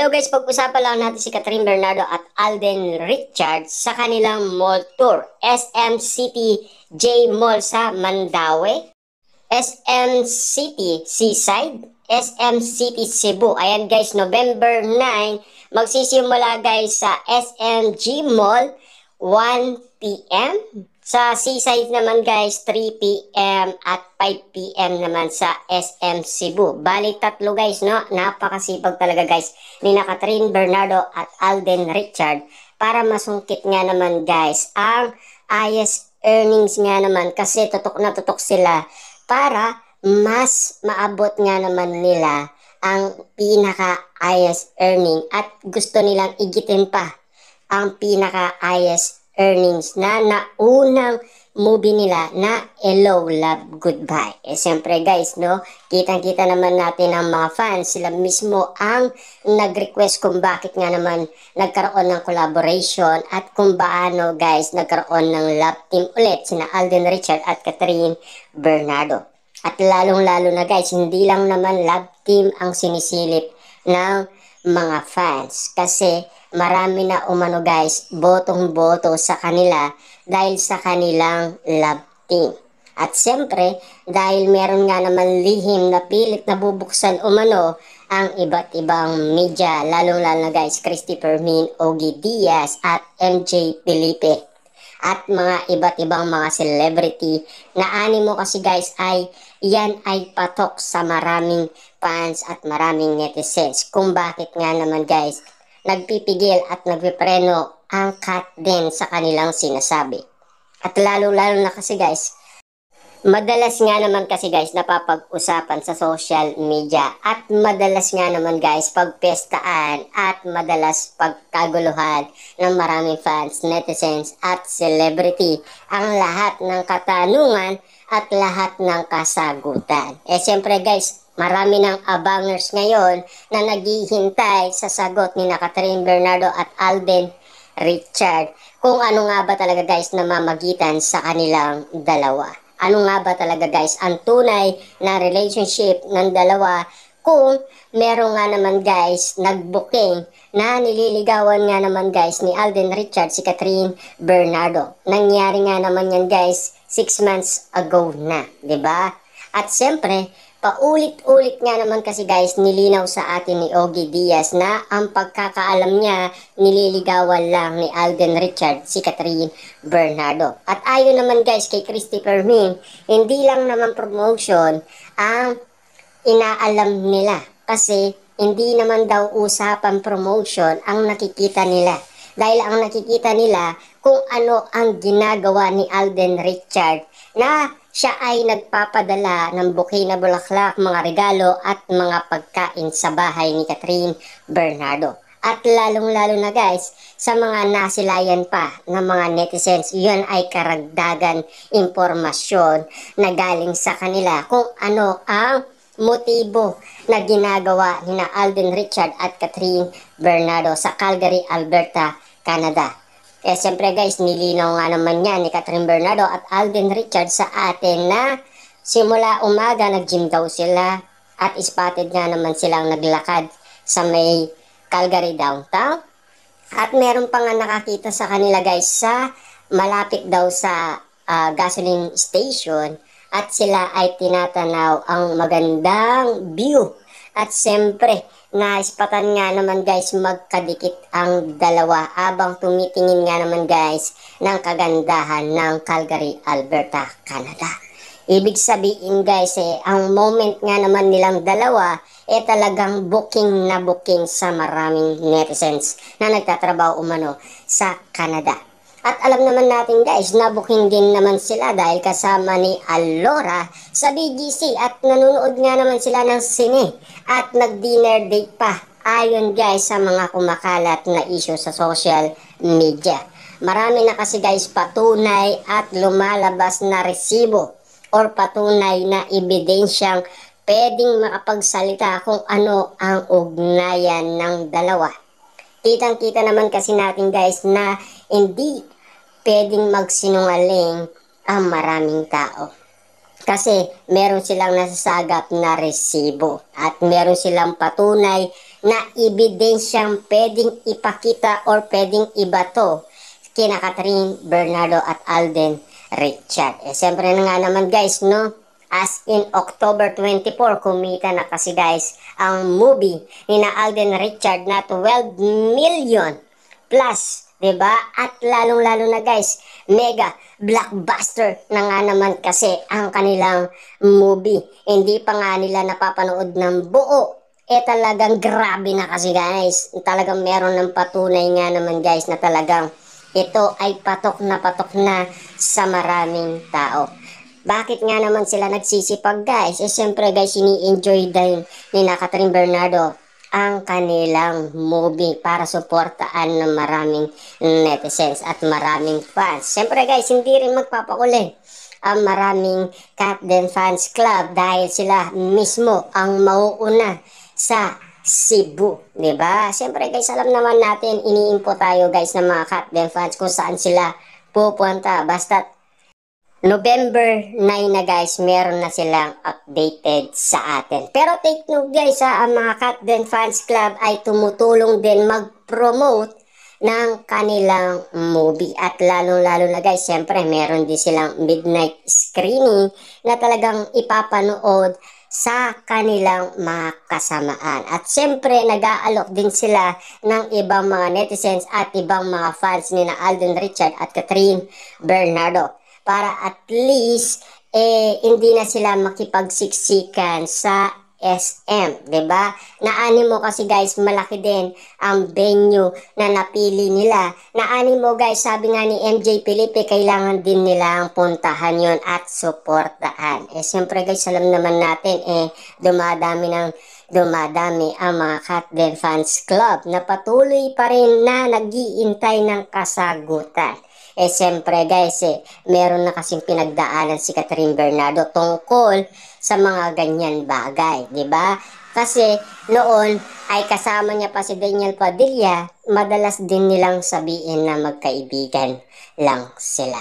Hello guys, pag-usapan lang natin si Catherine Bernardo at Alden Richards sa kanilang mall tour. SM City J Mall sa Mandaue, SM City Seaside, SM City Cebu. Ayan guys, November 9, magsisimula guys sa SMG Mall 1 p.m. Sa Seaside naman guys, 3 p.m. at 5 p.m. naman sa SM Cebu. Bali tatlo guys, no? Napakasipag talaga guys ni Catherine Bernardo at Alden Richard para masungkit nga naman guys ang highest earnings nga naman kasi tutok na tutok sila para mas maabot nga naman nila ang pinaka-highest earning at gusto nilang igitin pa ang pinaka-highest earnings na naunang movie nila na Hello Love Goodbye. Siyempre guys, no, kitang-kita naman natin ang mga fans, sila mismo ang nag-request kung bakit nga naman nagkaroon ng collaboration at kung paano guys nagkaroon ng love team ulit sina Alden Richard at Catherine Bernardo. At lalong-lalo na guys, hindi lang naman love team ang sinisilip ng mga fans kasi marami na umano guys botong-boto sa kanila dahil sa kanilang love team. At siyempre, dahil meron nga naman lihim na pilit na bubuksan umano ang iba't ibang media, lalong-lalo na guys, Christopher Min, Ogie Diaz at MJ Felipe. At mga iba't ibang mga celebrity na animo kasi guys ay yan ay patok sa maraming fans at maraming netizens kung bakit nga naman guys nagpipigil at nagpipreno ang cut din sa kanilang sinasabi. At lalo-lalo na kasi guys, madalas nga naman kasi guys napapag-usapan sa social media at madalas nga naman guys pagpestaan at madalas pagkaguluhan ng maraming fans, netizens at celebrity ang lahat ng katanungan at lahat ng kasagutan. Siyempre guys, marami ng abangers ngayon na naghihintay sa sagot ni Catherine Bernardo at Alden Richard kung ano nga ba talaga guys na mamagitan sa kanilang dalawa. Ano nga ba talaga guys ang tunay na relationship ng dalawa kung meron nga naman guys nag-booking na nililigawan nga naman guys ni Alden Richard si Catherine Bernardo. Nangyari nga naman yan guys 6 months ago na, 'di ba? At siyempre, paulit-ulit nga naman kasi guys nilinaw sa atin ni Ogie Diaz na ang pagkakaalam niya nililigawan lang ni Alden Richard si Catherine Bernardo. At ayon naman guys kay Christopher Min, hindi lang naman promotion ang inaalam nila kasi hindi naman daw usapan promotion ang nakikita nila. Dahil ang nakikita nila kung ano ang ginagawa ni Alden Richard na siya ay nagpapadala ng bouquet na bulaklak, mga regalo at mga pagkain sa bahay ni Catherine Bernardo. At lalong-lalo na guys, sa mga nasilayan pa ng mga netizens, yun ay karagdagan impormasyon na galing sa kanila kung ano ang motibo na ginagawa ni Alden Richard at Catherine Bernardo sa Calgary, Alberta, Canada. Siyempre guys, nilinaw nga naman yan ni Catherine Bernardo at Alden Richard sa atin na simula umaga nag-gym daw sila at spotted nga naman silang naglakad sa may Calgary downtown. At meron pa nga nakakita sa kanila guys sa malapit daw sa gasoline station at sila ay tinatanaw ang magandang view. At siyempre, naispatan nga naman guys magkadikit ang dalawa habang tumitingin nga naman guys ng kagandahan ng Calgary, Alberta, Canada. Ibig sabihin guys ang moment nga naman nilang dalawa talagang booking na booking sa maraming netizens na nagtatrabaho umano sa Canada. At alam naman natin guys, nabuking din naman sila dahil kasama ni Alora sa BGC at nanonood nga naman sila ng sine at nag-dinner date pa ayon guys sa mga kumakalat na issue sa social media. Marami na kasi guys patunay at lumalabas na resibo or patunay na ebidensyang pwedeng makapagsalita kung ano ang ugnayan ng dalawa. Kitang-kita naman kasi natin guys na hindi pwedeng magsinungaling ang maraming tao. Kasi meron silang nasasagap na resibo at meron silang patunay na ebidensyang pwedeng ipakita or pwedeng ibato kina Catherine Bernardo at Alden Richard. Siyempre na nga naman guys, no? As in October 24, kumita na kasi guys ang movie ni na Alden Richard na 12 million plus, 'di ba? At lalong-lalo na guys, mega blockbuster na nga naman kasi ang kanilang movie. Hindi pa nga nila napapanood ng buo. Talagang grabe na kasi guys. Talagang meron ng patunay nga naman guys na talagang ito ay patok na sa maraming tao. Bakit nga naman sila nagsisipag guys? Siyempre guys, ini-enjoy din ni na Catherine Bernardo ang kanilang movie para suportaan ng maraming netizens at maraming fans. Siyempre guys, hindi rin magpapakuli ang maraming Catden Fans Club dahil sila mismo ang mauuna sa Cebu, 'di ba? Siyempre guys, alam naman natin, iniimpo tayo guys ng mga Catden fans kung saan sila pupunta. Basta November 9 na guys, meron na silang updated sa atin. Pero take note guys, ang mga Catden Fans Club ay tumutulong din mag-promote ng kanilang movie. At lalong-lalo na guys, siyempre meron din silang midnight screening na talagang ipapanood sa kanilang mga kasamaan. At siyempre, nag-aalok din sila ng ibang mga netizens at ibang mga fans ni na Alden Richard at Catherine Bernardo para at least hindi na sila makipagsiksikan sa SM, 'di ba? Naani mo kasi guys, malaki din ang venue na napili nila. Naani mo guys, sabi nga ni MJ Felipe, kailangan din nilang puntahan 'yon at suportahan. Siyempre guys, alam naman natin dumadami ang mga Catden Fans Club na patuloy pa rin na nag-iintay ng kasagutan. Siyempre guys, meron na kasing pinagdaanan si Catherine Bernardo tungkol sa mga ganyan bagay, di ba? Kasi noon ay kasama niya pa si Daniel Padilla, madalas din nilang sabihin na magkaibigan lang sila.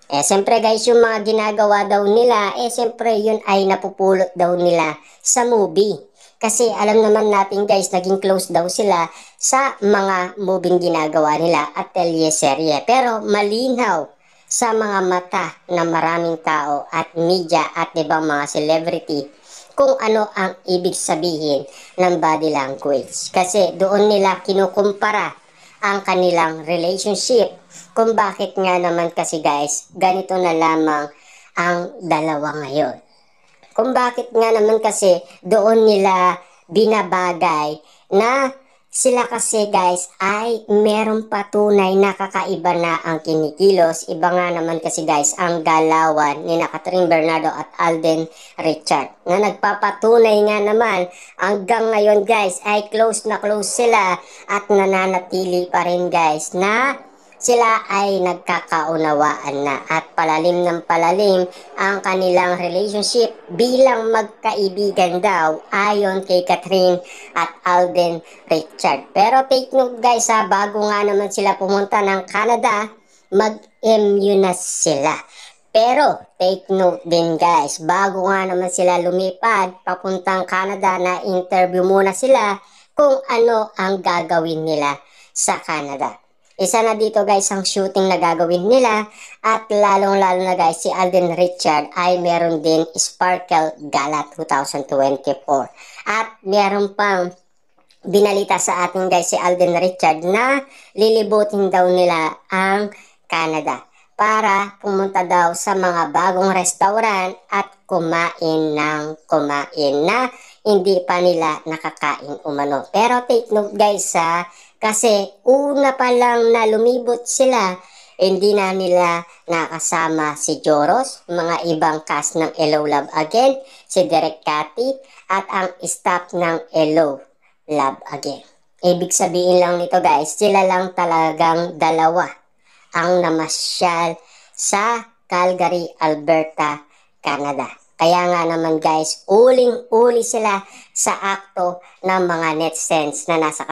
Siyempre guys, yung mga ginagawa daw nila, siyempre yun ay napupulot daw nila sa movie. Kasi alam naman natin guys, naging close daw sila sa mga moving ginagawa nila at teleserye. Pero malinaw sa mga mata ng maraming tao at media at ibang mga celebrity kung ano ang ibig sabihin ng body language. Kasi doon nila kinukumpara ang kanilang relationship. Kung bakit nga naman kasi guys, ganito na lamang ang dalawa ngayon. Kung bakit nga naman kasi doon nila binabagay na sila kasi guys ay merong patunay na kakaiba na ang kinikilos. Iba nga naman kasi guys ang galawan ni na Catherine Bernardo at Alden Richard na nagpapatunay nga naman hanggang ngayon guys ay close na close sila at nananatili pa rin guys na sila ay nagkakaunawaan na at palalim ng palalim ang kanilang relationship bilang magkaibigan daw ayon kay Catherine at Alden Richard. Pero take note guys, bago nga naman sila pumunta ng Canada, mag-MU na sila. Pero take note din guys, bago nga naman sila lumipad papuntang Canada, na interview muna sila kung ano ang gagawin nila sa Canada. Isa na dito guys ang shooting na gagawin nila at lalong-lalo na guys si Alden Richard ay meron din Sparkle Gala 2024. At meron pang binalita sa atin guys si Alden Richard na lilibutin daw nila ang Canada para pumunta daw sa mga bagong restaurant at kumain na hindi pa nila nakakain umano. Pero take note guys kasi una pa lang na lumibot sila, hindi na nila nakasama si Joros, mga ibang cast ng Hello Love Again, si Derek Cathy, at ang staff ng Hello Love Again. Ibig sabihin lang nito guys, sila lang talagang dalawa ang namasyal sa Calgary, Alberta, Canada. Kaya nga naman guys, uling-uli sila sa akto ng mga netizens na nasa